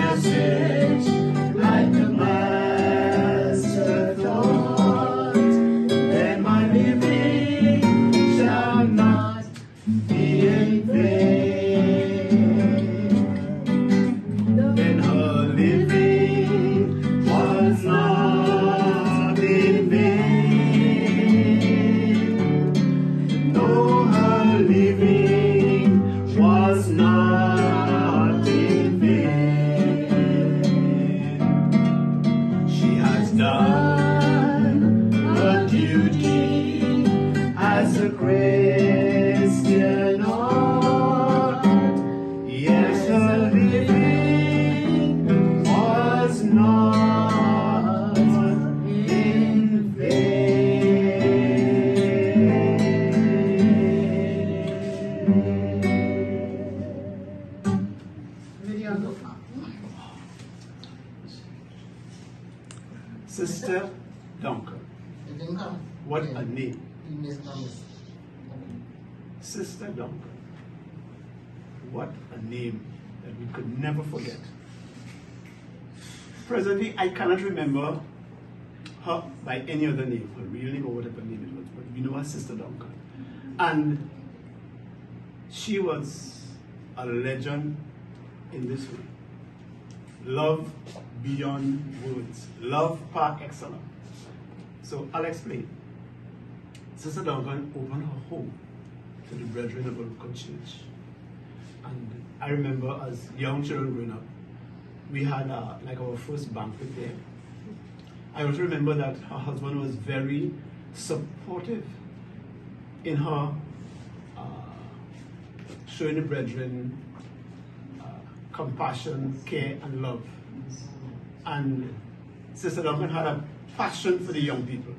message like the master thought, then my living shall not be in vain. Then her living was not in vain. No, her living was not in vain. She has done her duty as a Christian. Yes, her living was not in vain. Sister Duncan. What a name. Sister Duncan. What a name that we could never forget. Presently, I cannot remember her by any other name, her real name or whatever name it was, but we know her Sister Duncan. And she was a legend in this way. Love beyond words. Love par excellence. So I'll explain. Sister Duncan opened her home to the brethren of Duncan Church. And I remember as young children growing up, we had like our first banquet there. I also remember that her husband was very supportive in her showing the brethren compassion, care, and love. And Sister Duncan had a passion for the young people.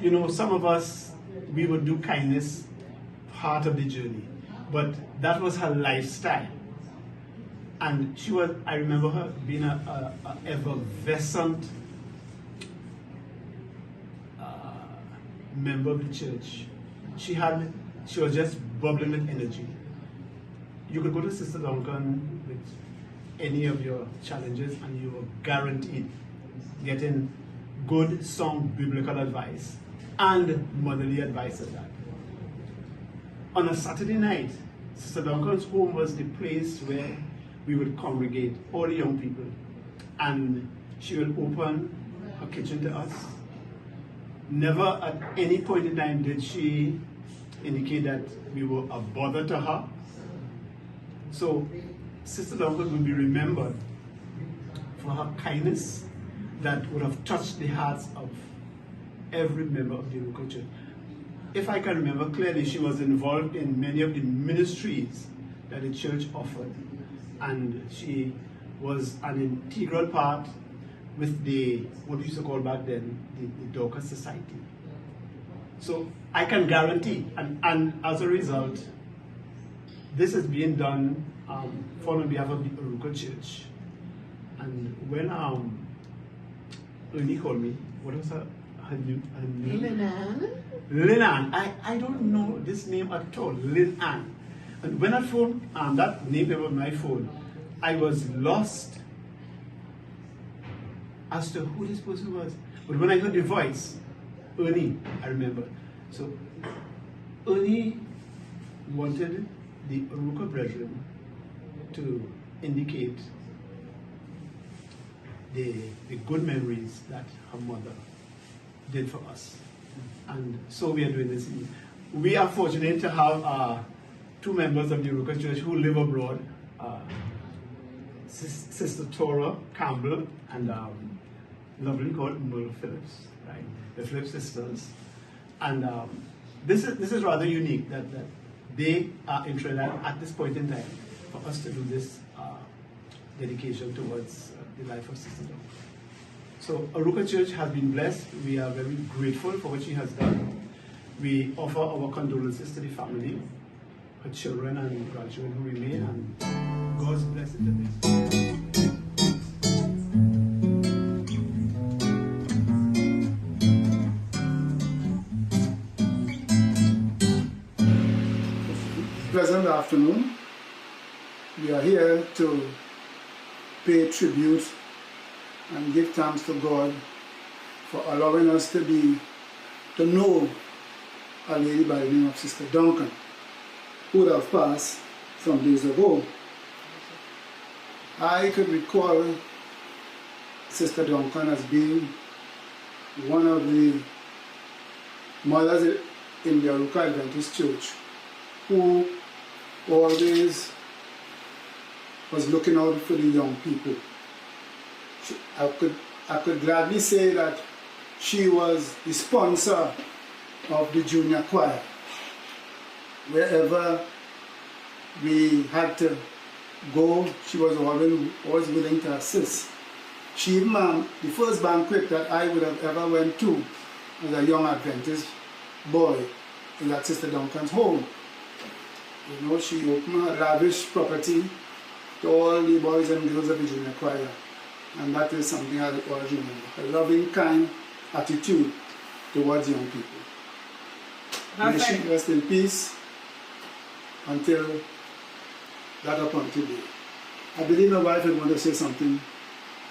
You know, some of us, we would do kindness part of the journey, but that was her lifestyle. And she was, I remember her being a effervescent member of the church. She was just bubbling with energy. You could go to Sister Duncan with any of your challenges and you were guaranteed getting good, sound biblical advice and motherly advice at that. On a Saturday night, Sister Duncan's home was the place where we would congregate, all the young people, and she would open her kitchen to us. Never at any point in time did she indicate that we were a bother to her. So Sister Duncan will be remembered for her kindness that would have touched the hearts of every member of the local church. If I can remember clearly, she was involved in many of the ministries that the church offered, and she was an integral part with the, what we used to call back then, the Duncan Society. So I can guarantee, and as a result, this is being done for on behalf of the local church. And when Ernie called me, what was her name? Linan. I don't know this name at all, Linan. And when I phoned that name on my phone, I was lost as to who this person was. But when I heard the voice, Ernie, I remember. So Ernie wanted the Aruka brethren to indicate the good memories that her mother did for us. And so we are doing this. We are fortunate to have two members of the Aruka Church who live abroad, Sister Tora Campbell and lovely called Merle Phillips, right? The Phillips sisters. And this is rather unique that they are interested at this point in time for us to do this dedication towards the life of Sister Duncan. So Aruka Church has been blessed. We are very grateful for what she has done. We offer our condolences to the family, her children and grandchildren who remain, and God's blessing to them. Pleasant afternoon. We are here to pay tribute and give thanks to God for allowing us to know a lady by the name of Sister Duncan, who would have passed some days ago. I could recall Sister Duncan as being one of the mothers in the Aruka Adventist Church who always was looking out for the young people. I could gladly say that she was the sponsor of the junior choir. Wherever we had to go, she was always willing to assist. She even, the first banquet that I would have ever went to as a young Adventist boy is at Sister Duncan's home. You know, she opened her lavish property to all the boys and girls of the junior choir. And that is something I always remember. A loving, kind attitude towards young people. May she rest in peace until that appointed day. I believe my wife would want to say something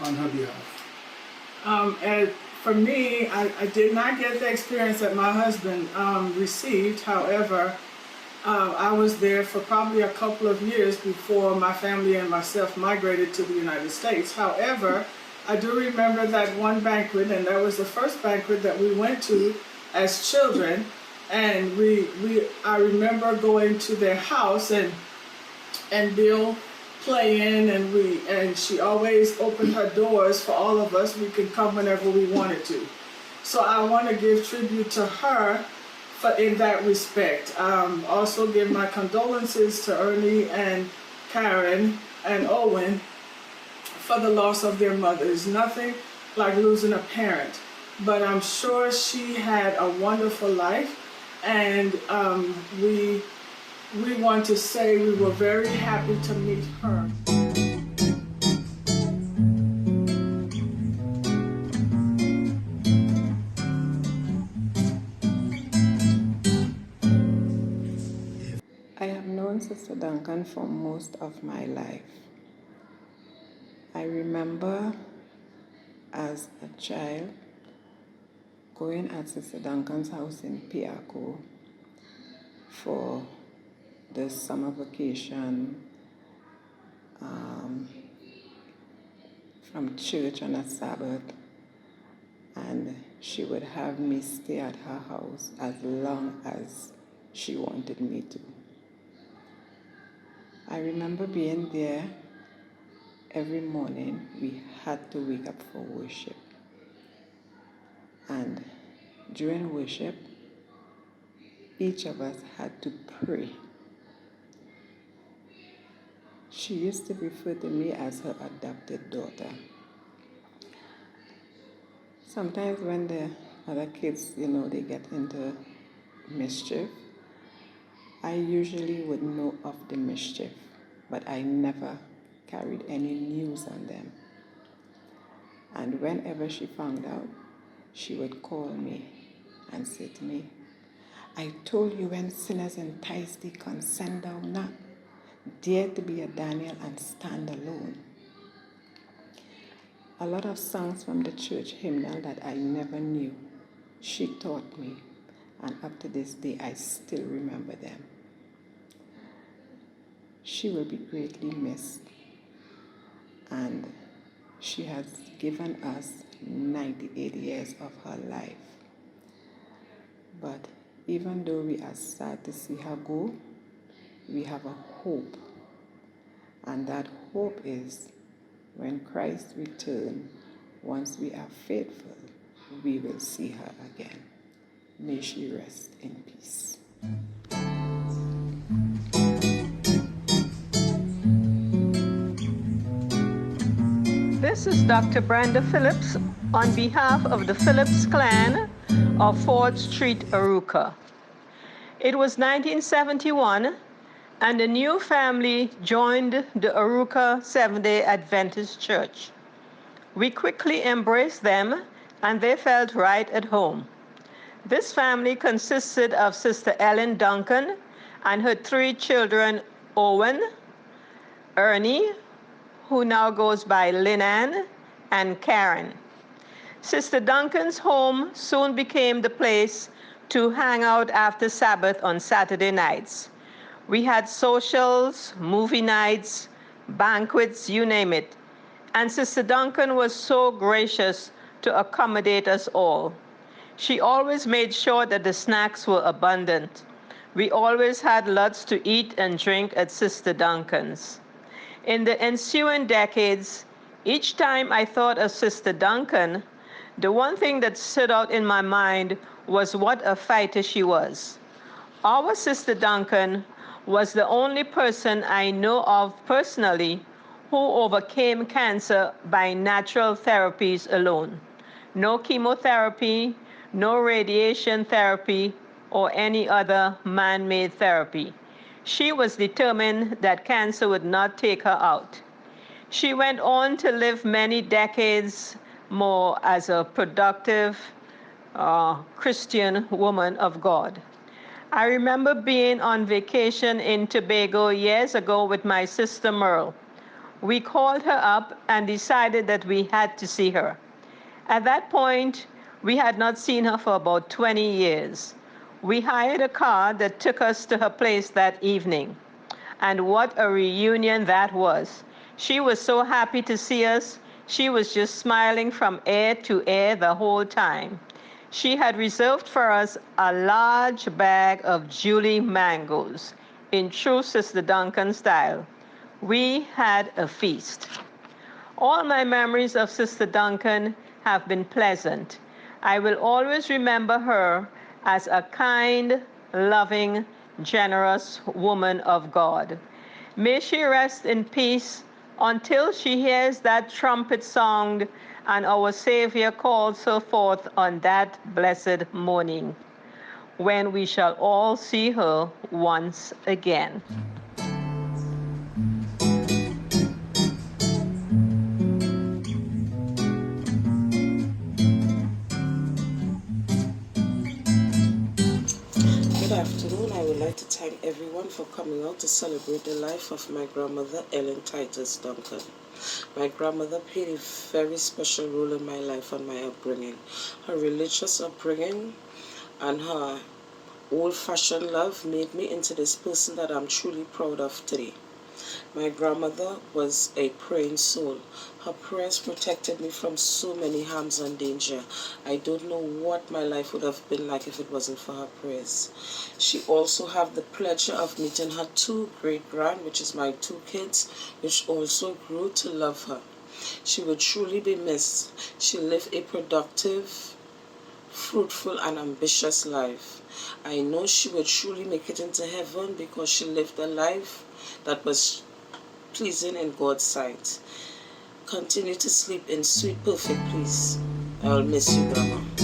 on her behalf. And for me, I did not get the experience that my husband received. However, I was there for probably a couple of years before my family and myself migrated to the United States. However, I do remember that one banquet, and that was the first banquet that we went to as children. And I remember going to their house and Bill playing, and she always opened her doors for all of us. We could come whenever we wanted to. So I want to give tribute to her in that respect. Also give my condolences to Ernie and Karen and Owen for the loss of their mothers. Nothing like losing a parent, but I'm sure she had a wonderful life, and we want to say we were very happy to meet her. I have known Sister Duncan for most of my life. I remember as a child going at Sister Duncan's house in Piaco for the summer vacation from church on a Sabbath, and she would have me stay at her house as long as she wanted me to. I remember being there every morning. We had to wake up for worship. And during worship, each of us had to pray. She used to refer to me as her adopted daughter. Sometimes when the other kids, they get into mischief, I usually would know of the mischief, but I never carried any news on them. And whenever she found out, she would call me and say to me, "I told you when sinners entice thee, consent thou not. Dare to be a Daniel and stand alone." A lot of songs from the church hymnal that I never knew, she taught me, and up to this day I still remember them. She will be greatly missed, and she has given us 98 years of her life. But even though we are sad to see her go, we have a hope, and that hope is when Christ returns, once we are faithful, we will see her again. May she rest in peace. This is Dr. Brenda Phillips on behalf of the Phillips clan of Ford Street, Aruka. It was 1971, and a new family joined the Aruka Seventh-day Adventist Church. We quickly embraced them, and they felt right at home. This family consisted of Sister Ellen Duncan and her 3 children, Owen, Ernie, who now goes by Linan, and Karen. Sister Duncan's home soon became the place to hang out after Sabbath on Saturday nights. We had socials, movie nights, banquets, you name it. And Sister Duncan was so gracious to accommodate us all. She always made sure that the snacks were abundant. We always had lots to eat and drink at Sister Duncan's. In the ensuing decades, each time I thought of Sister Duncan, the one thing that stood out in my mind was what a fighter she was. Our Sister Duncan was the only person I know of personally who overcame cancer by natural therapies alone. No chemotherapy, no radiation therapy, or any other man-made therapy. She was determined that cancer would not take her out. She went on to live many decades more as a productive Christian woman of God. I remember being on vacation in Tobago years ago with my sister Merle. We called her up and decided that we had to see her. At that point, we had not seen her for about 20 years. We hired a car that took us to her place that evening. And what a reunion that was. She was so happy to see us. She was just smiling from ear to ear the whole time. She had reserved for us a large bag of Julie mangoes in true Sister Duncan style. We had a feast. All my memories of Sister Duncan have been pleasant. I will always remember her as a kind, loving, generous woman of God. May she rest in peace until she hears that trumpet sound and our Savior calls her forth on that blessed morning, when we shall all see her once again. Good afternoon. I would like to thank everyone for coming out to celebrate the life of my grandmother, Ellen Titus Duncan. My grandmother played a very special role in my life and my upbringing. Her religious upbringing and her old-fashioned love made me into this person that I'm truly proud of today. My grandmother was a praying soul. Her prayers protected me from so many harms and danger. I don't know what my life would have been like if it wasn't for her prayers. She also had the pleasure of meeting her two great-grand, which is my two kids, which also grew to love her. She would truly be missed. She lived a productive, fruitful, and ambitious life. I know she would truly make it into heaven because she lived a life that was pleasing in God's sight. Continue to sleep in sweet, perfect peace. I'll miss you, Grandma.